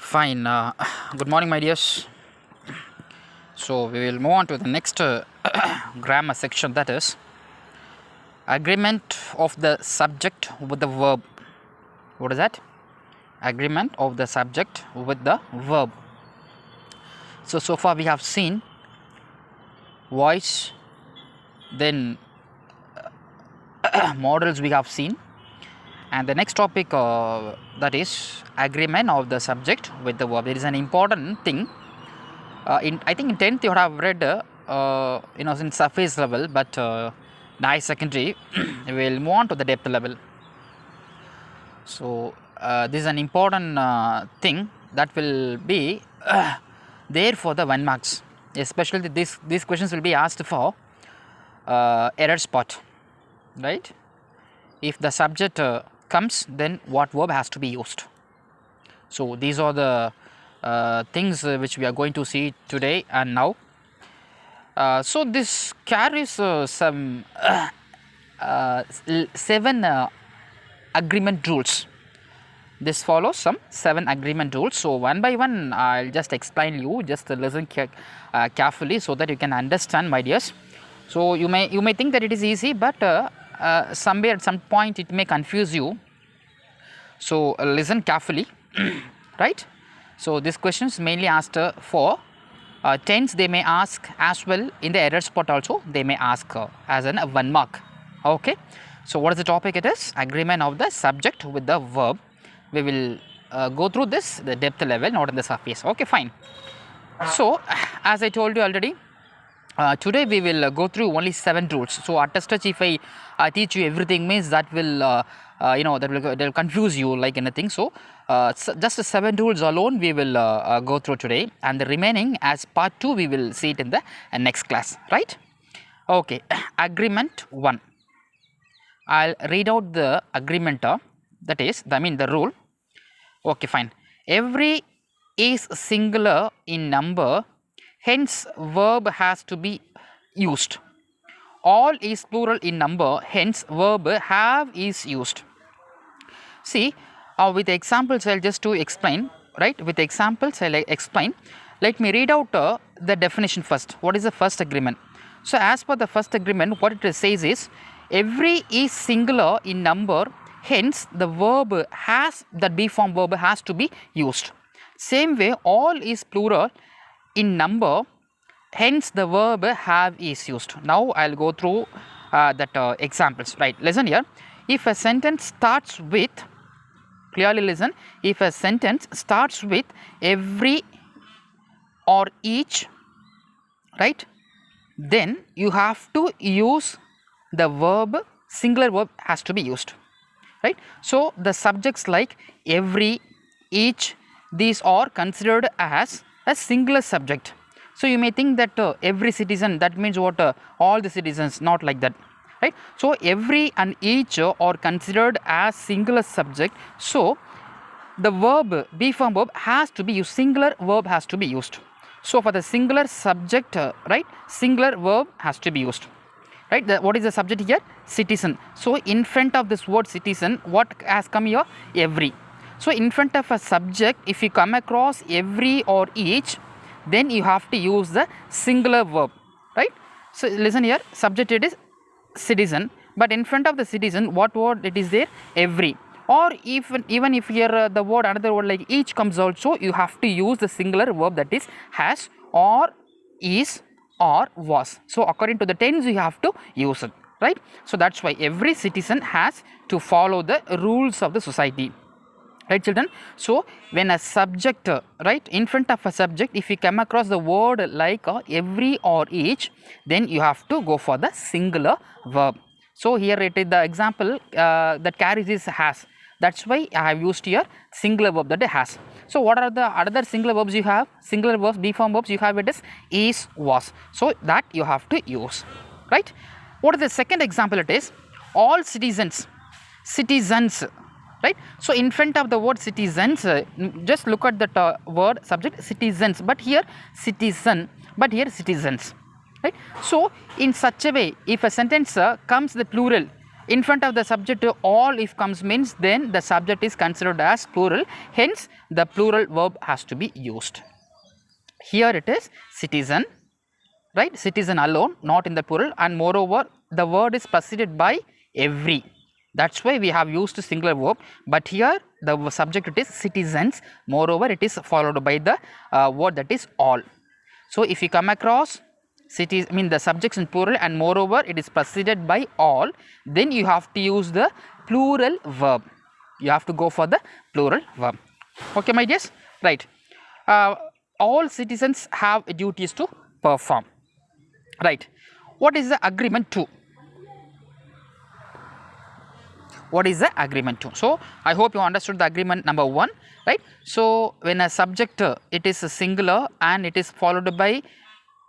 Fine. Good morning, my dears. So we will move on to the next grammar section, that is agreement of the subject with the verb. What is that? Agreement of the subject with the verb. So far we have seen voice, then models we have seen, and the next topic that is agreement of the subject with the verb. There is an important thing. I think in 10th you would have read in surface level, but in high secondary we will move on to the depth level. So this is an important thing that will be there for the 1 marks. Especially these questions will be asked for error spot, right? If the subject comes, then what verb has to be used. So these are the things which we are going to see today and now. So this carries some 7 agreement rules. This follows some 7 agreement rules. So one by one I'll just explain you. Just listen carefully so that you can understand, my dears. So you may think that it is easy, but somewhere at some point it may confuse you. So listen carefully, right? So this question is mainly asked for tense. They may ask as well in the error spot also. They may ask as an 1 mark. Okay. So what is the topic? It is agreement of the subject with the verb. We will go through this the depth level, not in the surface. Okay, fine. So as I told you already, today we will go through only 7 rules. So at a stretch, if I teach you everything, means that will that will confuse you like anything. So just the 7 rules alone we will go through today, and the remaining as part 2 we will see it in the next class, right? Okay. Agreement 1. I'll read out the agreement, that is the rule. Okay, fine. Every is singular in number, hence verb has to be used. All is plural in number, hence verb have is used. See, with examples I'll just to explain, right? With examples I'll explain. Let me read out the definition first. What is the first agreement? So as per the first agreement, what it says is every is singular in number, hence the verb has, that be form verb has to be used. Same way, all is plural in number, hence the verb have is used. Now I'll go through that examples, right? Listen here. If a sentence starts with, clearly listen, if a sentence starts with every or each, right, then you have to use the verb, singular verb has to be used, right? So the subjects like every, each, these are considered as a singular subject. So you may think that every citizen, that means what, all the citizens, not like that, right? So every and each are considered as singular subject. So the verb, be form verb has to be used, singular verb has to be used. So for the singular subject, right, singular verb has to be used, right? What is the subject here? Citizen. So in front of this word citizen, what has come here? Every. So in front of a subject, if you come across every or each, then you have to use the singular verb, right? So listen here, subject it is citizen, but in front of the citizen, what word it is there? Every. Or even if here the word, another word like each comes also, you have to use the singular verb, that is has or is or was. So according to the tense you have to use it, right? So that's why every citizen has to follow the rules of the society, right, children? So when a subject, right, in front of a subject, if you come across the word like every or each, then you have to go for the singular verb. So here it is the example that carries is has. That's why I have used here singular verb, that has. So what are the other singular verbs you have? Singular verbs, be form verbs you have, it is, was. So that you have to use, right? What is the second example? It is all citizens, citizens, right? So in front of the word citizens, just look at the word subject citizens, but here citizen, but here citizens, right? So in such a way, if a sentence comes the plural, In front of the subject all if comes means then the subject is considered as plural, hence the plural verb has to be used. Here it is citizen, right, citizen alone, not in the plural, and moreover the word is preceded by every, that is why we have used singular verb, but here the subject it is citizens, moreover it is followed by the word that is all. So if you come across cities, I mean the subjects in plural and moreover it is preceded by all, then you have to use the plural verb, you have to go for the plural verb. Okay my dears, right. All citizens have duties to perform, right. What is the agreement to? What is the agreement to? So I hope you understood the agreement number 1, right. So when a subject it is a singular and it is followed by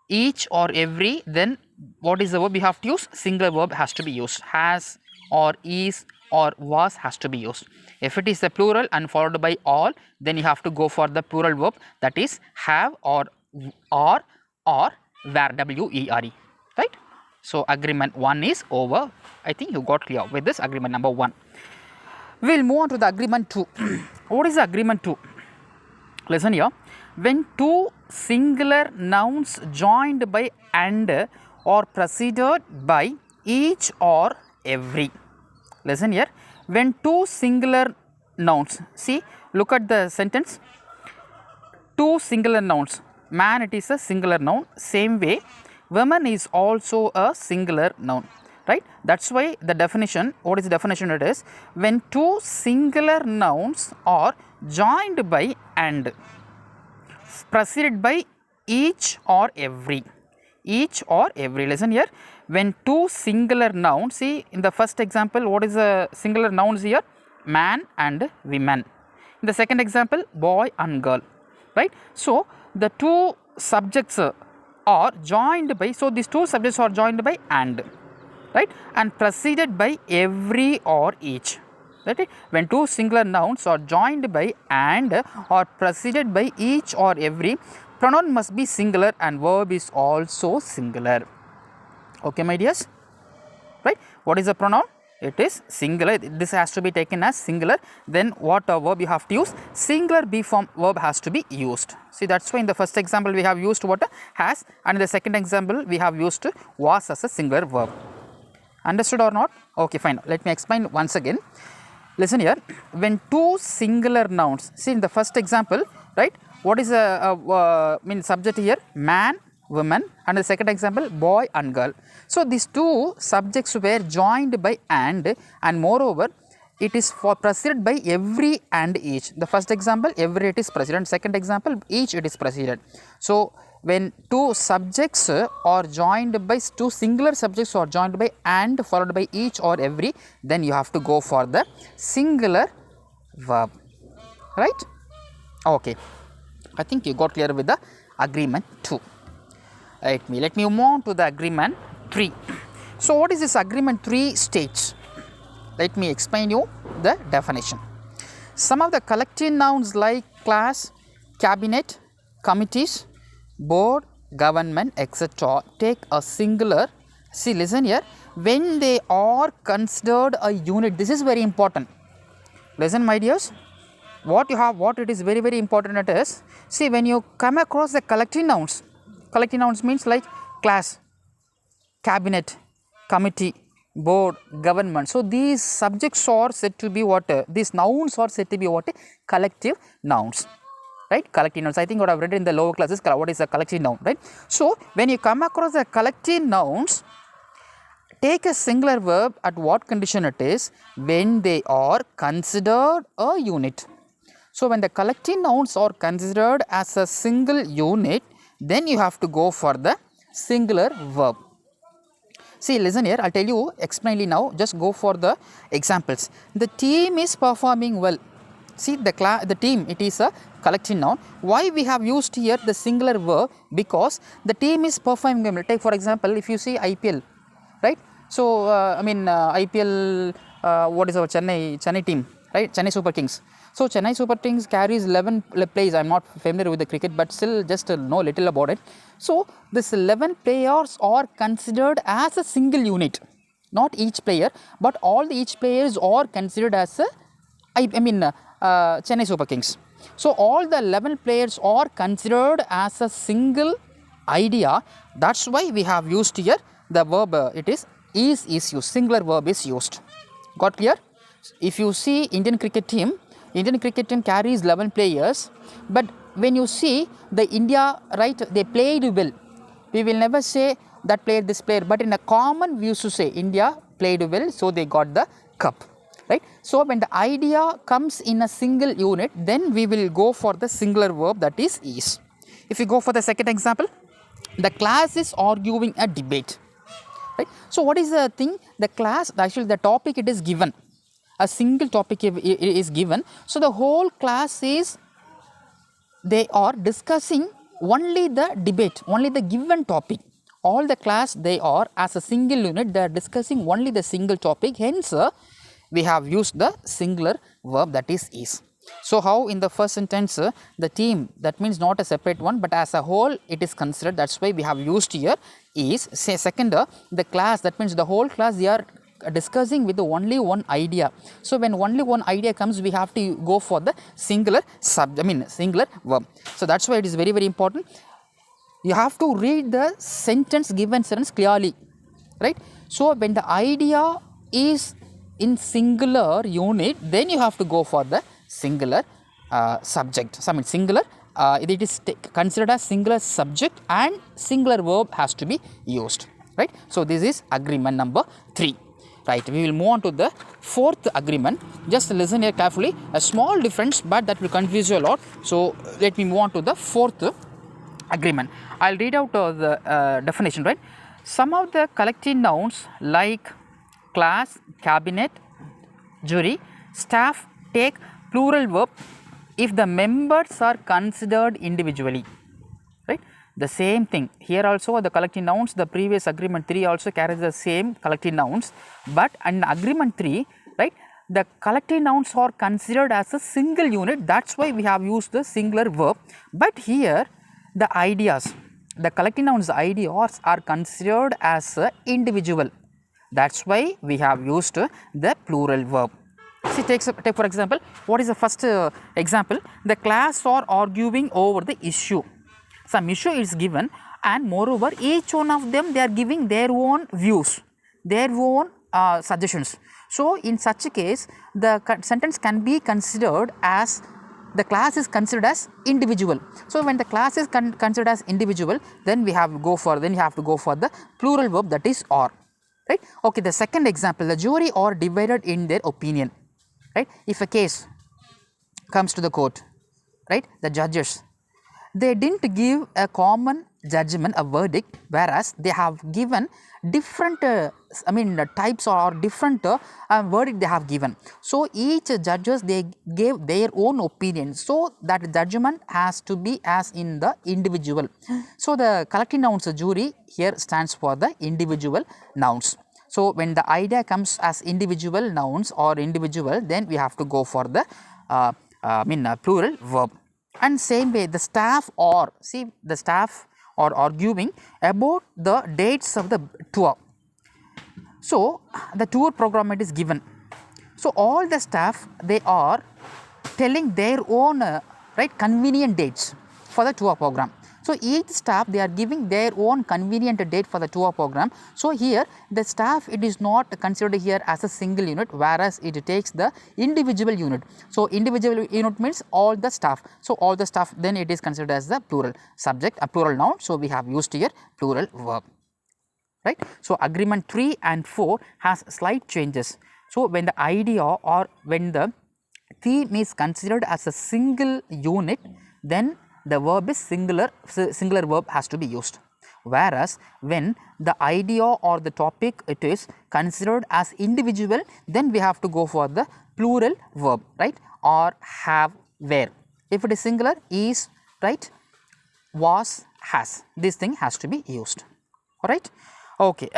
each or every, then what is the verb we have to use? Singular verb has to be used, has or is or was has to be used. If it is the plural and followed by all, then you have to go for the plural verb, that is have or were, W-E-R-E, right. So agreement 1 is over. I think you got clear with this agreement number 1. We will move on to the agreement 2. What is the agreement 2? Listen here. When two singular nouns joined by and or preceded by each or every. Listen here. When two singular nouns, see, look at the sentence. Two singular nouns. Man, it is a singular noun. Same way, woman is also a singular noun, right. That is why the definition, what is the definition? It is when two singular nouns are joined by and preceded by each or every. Each or every. Listen here. When two singular nouns, see in the first example, what is the singular nouns here? Man and women. In the second example, boy and girl, right. So the two subjects are joined by, so these two subjects are joined by and, right, and preceded by every or each. Right? When two singular nouns are joined by and or preceded by each or every, pronoun must be singular and verb is also singular. Okay my dears, right. What is the pronoun? It is singular. This has to be taken as singular. Then what verb you have to use? Singular be form verb has to be used. See, that is why in the first example we have used what? Has, and in the second example we have used was as a singular verb. Understood or not? Okay, fine. Let me explain once again. Listen here. When two singular nouns, see in the first example, right, what is the subject here? Man, woman, and the second example boy and girl. So these two subjects were joined by and moreover it is for preceded by every and each. The first example every it is preceded, second example each it is preceded. So when two subjects are joined by, two singular subjects are joined by and followed by each or every, then you have to go for the singular verb, right. Okay, I think you got clear with the agreement 2. Let me move on to the agreement 3. So what is this agreement 3 states? Let me explain you the definition. Some of the collective nouns like class, cabinet, committees, board, government, etc. take a singular. See, listen here. When they are considered a unit, this is very important. Listen, my dears. What it is very, very important it is, see, when you come across the collective nouns means like class, cabinet, committee, board, government. So these subjects are said to be what? These nouns are said to be what? Collective nouns. Right? Collective nouns. I think what I have read in the lower classes, what is a collective noun, right? So when you come across the collective nouns, take a singular verb at what condition it is? When they are considered a unit. So when the collective nouns are considered as a single unit, then you have to go for the singular verb. See, listen here, I will tell you, explain now, just go for the examples. The team is performing well. See, the team, it is a collective noun. Why we have used here the singular verb? Because the team is performing well. Take for example, if you see IPL, right? So, IPL, what is our Chennai team, right? Chennai Super Kings. So, Chennai Super Kings carries 11 players. I am not familiar with the cricket, but still just know little about it. So, this 11 players are considered as a single unit. not each player, but all the each players are considered as a, Chennai Super Kings. So all the 11 players are considered as a single idea. That's why we have used here the verb, it is used, singular verb is used. Got clear? If you see Indian cricket team carries 11 players, but when you see the India, right, they played well. We will never say that player, this player, but in a common we used to say India played well, so they got the cup, right? So when the idea comes in a single unit, then we will go for the singular verb, that is. If you go for the second example, the class is arguing a debate, right? So what is the thing? The class, actually the topic, it is given. A single topic is given. So the whole class is, they are discussing only the debate, only the given topic. All the class, they are as a single unit, they are discussing only the single topic. Hence, we have used the singular verb, that is. So how in the first sentence, the team, that means not a separate one, but as a whole it is considered. That's why we have used here is. Say second, the class, that means the whole class, they are discussing with only one idea. So when only one idea comes, we have to go for the singular singular verb. So that's why it is very, very important. You have to read the given sentence clearly, right? So when the idea is in singular unit, then you have to go for the singular subject. So singular, it is considered as singular subject and singular verb has to be used, right? So this is agreement number 3. Right, we will move on to the fourth agreement. Just listen here carefully. A small difference, but that will confuse you a lot. So let me move on to the fourth agreement. I'll read out the definition, right? Some of the collective nouns like class, cabinet, jury, staff take plural verb if the members are considered individually, right? The same thing here also, the collective nouns, the previous agreement 3 also carries the same collective nouns, but in agreement 3, right, the collective nouns are considered as a single unit. That's why we have used the singular verb. But here the ideas, the collective nouns ideas are considered as a individual. That's why we have used the plural verb. See, take for example, what is the first example? The class are arguing over the issue. Some issue is given, and moreover each one of them, they are giving their own views, their own suggestions. So in such a case, the sentence can be considered as, the class is considered as individual. So when the class is considered as individual, then we have to go for the plural verb, that is are, right? Okay, the second example, the jury are divided in their opinion, right? If a case comes to the court, right, the judges, they didn't give a common judgment, a verdict, whereas they have given different types or different verdict they have given. So each judges, they gave their own opinion, so that judgment has to be as in the individual. So the collective nouns jury here stands for the individual nouns. So when the idea comes as individual nouns or individual, then we have to go for the plural verb. And same way, the staff are, see, the staff are arguing about the dates of the tour. So the tour program is given. So all the staff, they are telling their own convenient dates for the tour program. So each staff, they are giving their own convenient date for the tour program. So here the staff, it is not considered here as a single unit, whereas it takes the individual unit. So individual unit means all the staff. So all the staff, then it is considered as the plural subject, a plural noun. So we have used here plural verb, right? So agreement 3 and 4 has slight changes. So when the idea or when the theme is considered as a single unit, then the verb is singular verb has to be used. Whereas when the idea or the topic, it is considered as individual, then we have to go for the plural verb, right? Or have, were. If it is singular, is, right, was, has. This thing has to be used. Alright. Okay.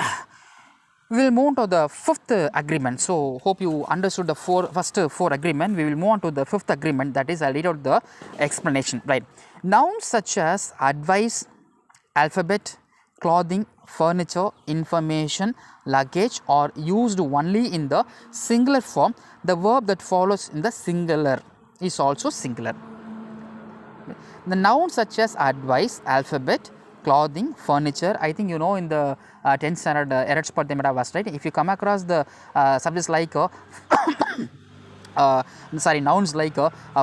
We will move on to the fifth agreement. So hope you understood the first four agreement. We will move on to the fifth agreement, that is, I will read out the explanation, right. Nouns such as advice, alphabet, clothing, furniture, information, luggage are used only in the singular form, the verb that follows in the singular is also singular. The nouns such as advice, alphabet, clothing, furniture, I think you know in the 10th standard errors part they might have asked, right? If you come across the subjects like nouns like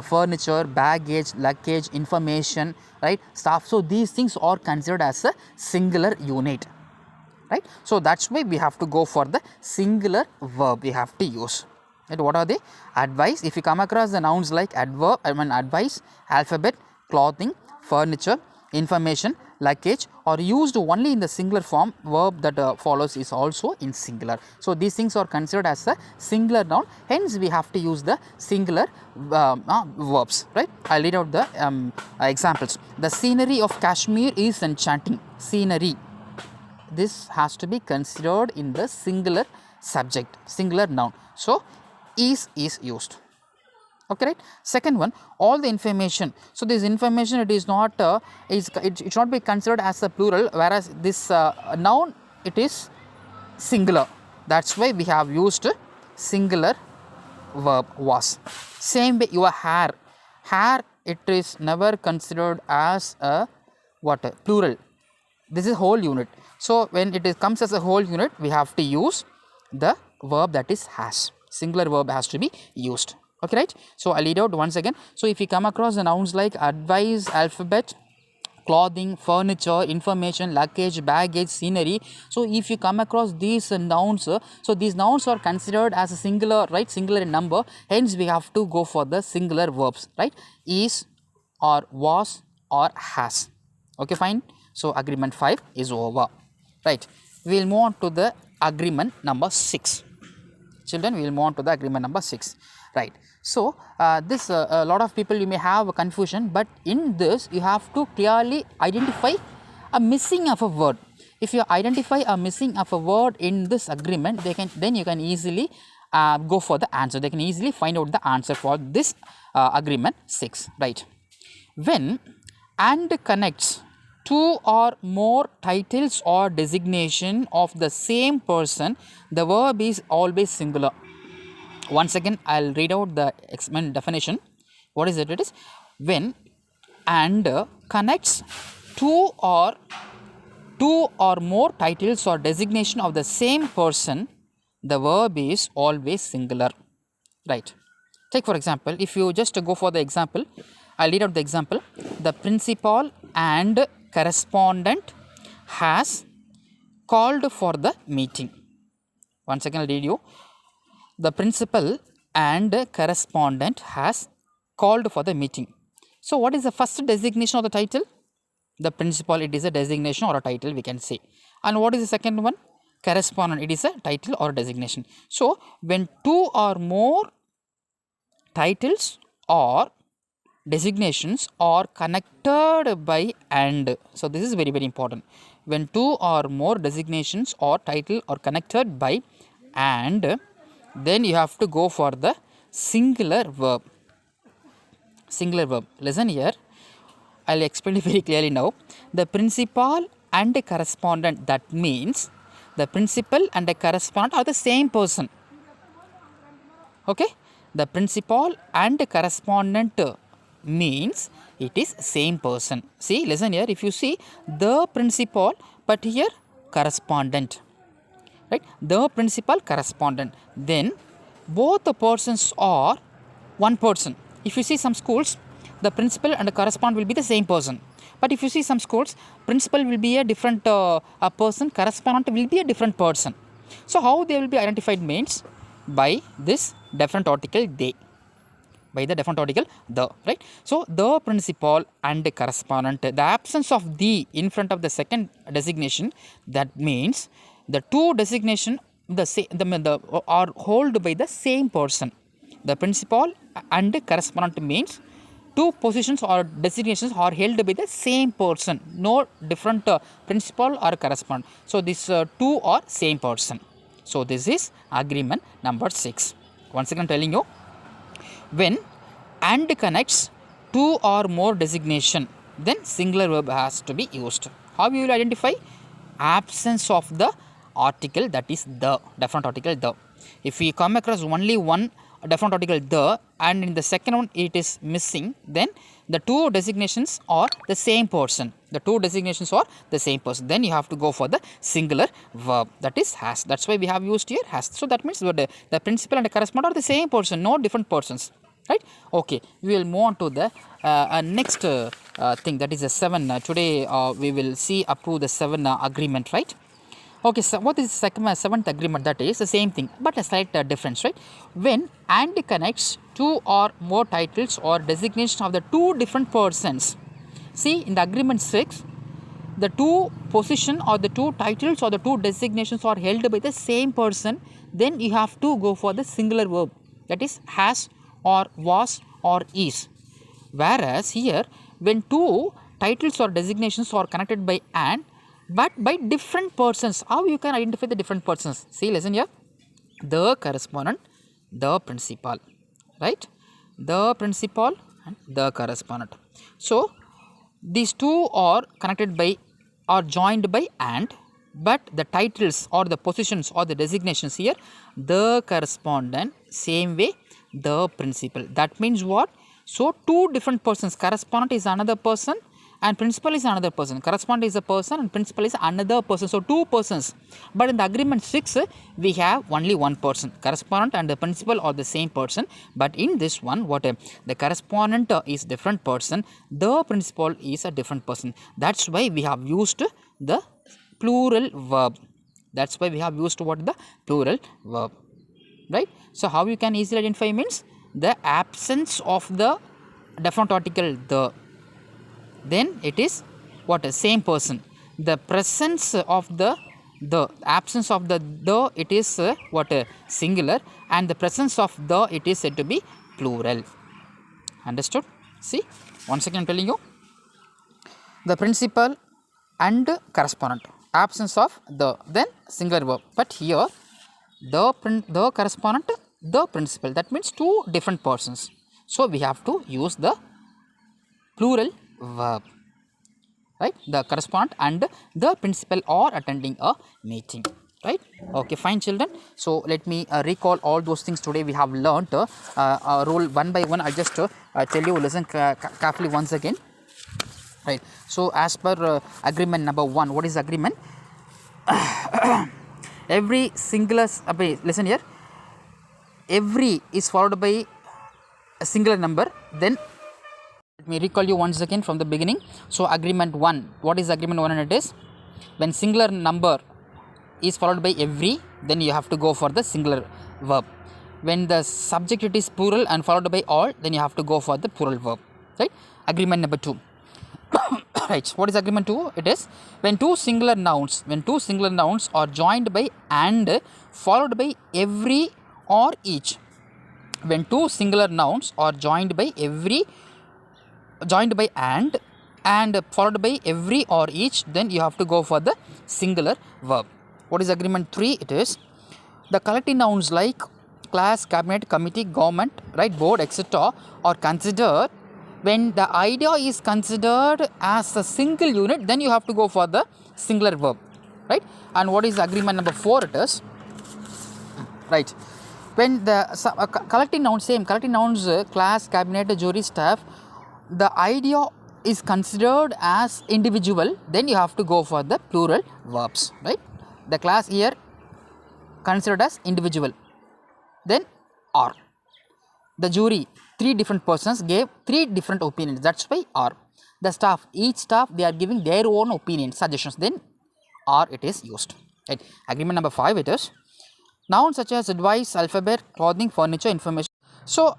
furniture, baggage, luggage, information, right, stuff. So these things are considered as a singular unit, right? So that's why we have to go for the singular verb we have to use. Right? What are they? Advice. If you come across the nouns like advice, alphabet, clothing, furniture, information, luggage are used only in the singular form, verb that follows is also in singular. So these things are considered as a singular noun, hence we have to use the singular verbs, right? I'll read out the examples. The scenery of Kashmir is enchanting. Scenery. This has to be considered in the singular subject, singular noun. So is used. Okay, right? Second one, all the information. So this information, it is not it should not be considered as a plural, whereas this noun, it is singular. That's why we have used singular verb was. Same way your hair. Hair, it is never considered as a what? Plural. This is whole unit. So when it comes as a whole unit, we have to use the verb that is has. Singular verb has to be used. Okay, right? So I'll read out once again. So if you come across the nouns like advice, alphabet, clothing, furniture, information, luggage, baggage, scenery. So if you come across these nouns, so these nouns are considered as a singular, right? Singular in number. Hence we have to go for the singular verbs, right? Is or was or has. Okay, fine. So agreement 5 is over. Right. We will move on to the agreement number 6. Children, we will move on to the agreement number 6. Right. So this a lot of people, you may have a confusion, but in this you have to clearly identify a missing of a word. If you identify a missing of a word in this agreement, then you can easily go for the answer. They can easily find out the answer for this agreement 6. Right. When and connects two or more titles or designation of the same person, the verb is always singular. Once again, I'll read out the definition. What is it? It is when and connects two or more titles or designation of the same person, the verb is always singular. Right. Take for example, if you just go for the example, I'll read out the example. The principal and correspondent has called for the meeting. Once again, I'll read you. The principal and correspondent has called for the meeting. So what is the first designation of the title? The principal, it is a designation or a title, we can say. And what is the second one? Correspondent, it is a title or a designation. So when two or more titles or designations are connected by and, so this is very, very important. When two or more designations or title are connected by and, then you have to go for the singular verb. Singular verb. Listen here. I'll explain it very clearly now. The principal and the correspondent, that means the principal and the correspondent are the same person. Okay. The principal and the correspondent means it is same person. See, listen here. If you see the principal, but here correspondent. Right, the principal, correspondent, then both the persons are one person. If you see some schools, the principal and the correspondent will be the same person. But if you see some schools, principal will be a different person, correspondent will be a different person. So how they will be identified means by this definite article they. By the definite article the, right? So the principal and the correspondent, the absence of the in front of the second designation, that means the two designation are held by the same person. The principal and the correspondent means two positions or designations are held by the same person, no different principal or correspondent. So these two are same person. So this is agreement number 6. Once again telling you, when and connects two or more designation, then singular verb has to be used. How you will identify? absence of the article, that is the definite article the. If we come across only one definite article the and in the second one it is missing, then the two designations are the same person. The two designations are the same person. Then you have to go for the singular verb, that is has. That's why we have used here has. So that means the principal and the correspondent are the same person, no different persons. Right? Okay, we will move on to the next thing, that is the 7. Today we will see up to the 7 agreement, right? Okay, so what is the seventh agreement? That is the same thing but a slight difference, right? When and connects two or more titles or designations of the two different persons. See, in the agreement 6, the two position or the two titles or the two designations are held by the same person, then you have to go for the singular verb, that is has or was or is. Whereas here, when two titles or designations are connected by and but by different persons, how you can identify the different persons? See, listen here, the correspondent, the principal, right? The principal and the correspondent. So these two are connected by or joined by and, but the titles or the positions or the designations here, the correspondent, same way the principal. That means what? So two different persons, correspondent is another person and principal is another person. Correspondent is a person and principal is another person. So two persons. But in the agreement 6, we have only one person. Correspondent and the principal are the same person. But in this one, what the correspondent is different person, the principal is a different person. That's why we have used the plural verb. That's why we have used what? The plural verb. Right? So how you can easily identify means the absence of the definite article the, then it is what? Same person. The presence of the absence of the it is what? Singular, and the presence of the it is said to be plural. Understood? See, once again I am telling you, the principal and correspondent, absence of the, then singular verb. But here the correspondent, the principal, that means two different persons. So we have to use the plural verb, right? The correspondent and the principal are attending a meeting, right? Okay, fine children. So let me recall all those things today we have learnt. Rule one by one. I'll just tell you, listen carefully once again, right? So as per agreement number 1, what is agreement? Every singular, listen here, every is followed by a singular number. Then let me recall you once again from the beginning. So agreement 1, what is agreement 1? And it is when singular number is followed by every, then you have to go for the singular verb. When the subject it is plural and followed by all, then you have to go for the plural verb, right? Agreement number 2. Right, what is agreement 2? It is when two singular nouns are joined by and followed by every or each. When two singular nouns are joined by and followed by every or each, then you have to go for the singular verb. What is agreement 3? It is the collective nouns like class, cabinet, committee, government, right, board, etc. are considered. When the idea is considered as a single unit, then you have to go for the singular verb, right? And what is agreement number 4? It is, right, when the collective nouns, same collective nouns, class, cabinet, jury, staff, the idea is considered as individual, then you have to go for the plural verbs, right? The class here considered as individual, then are. The jury, 3 different persons gave 3 different opinions, that's why are. The staff, each staff they are giving their own opinions, suggestions, then are it is used, right? Agreement number 5, it is nouns such as advice, alphabet, clothing, furniture, information. So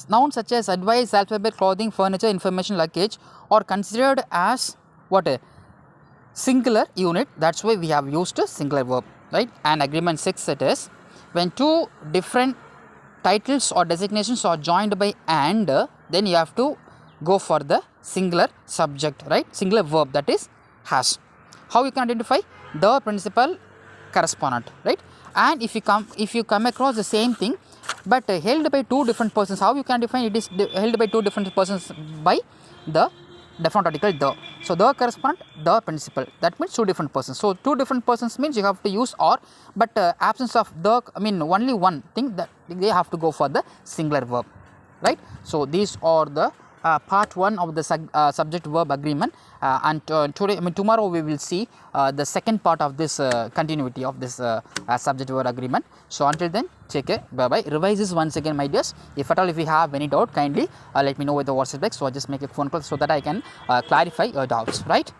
nouns such as advice, alphabet, clothing, furniture, information, luggage are considered as what? A singular unit, that's why we have used a singular verb, right? And agreement 6, it is when two different titles or designations are joined by and, then you have to go for the singular subject, right? Singular verb, that is has. How you can identify? The principal, correspondent, right? And if you come across the same thing but held by 2 different persons, how you can define it is held by 2 different persons? By the definite article the. So the correspond the principal, that means two different persons. So two different persons means you have to use or, but absence of the, I mean only one thing, that they have to go for the singular verb, right. So these are the part 1 of the subject verb agreement, and today, I mean tomorrow, we will see the second part of this continuity of this subject verb agreement. So until then, take care, bye bye. Revise this once again, my dears. If at all, if you have any doubt, kindly let me know with the WhatsApp text, so I just make a phone call so that I can clarify your doubts, right.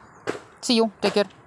See you, take care.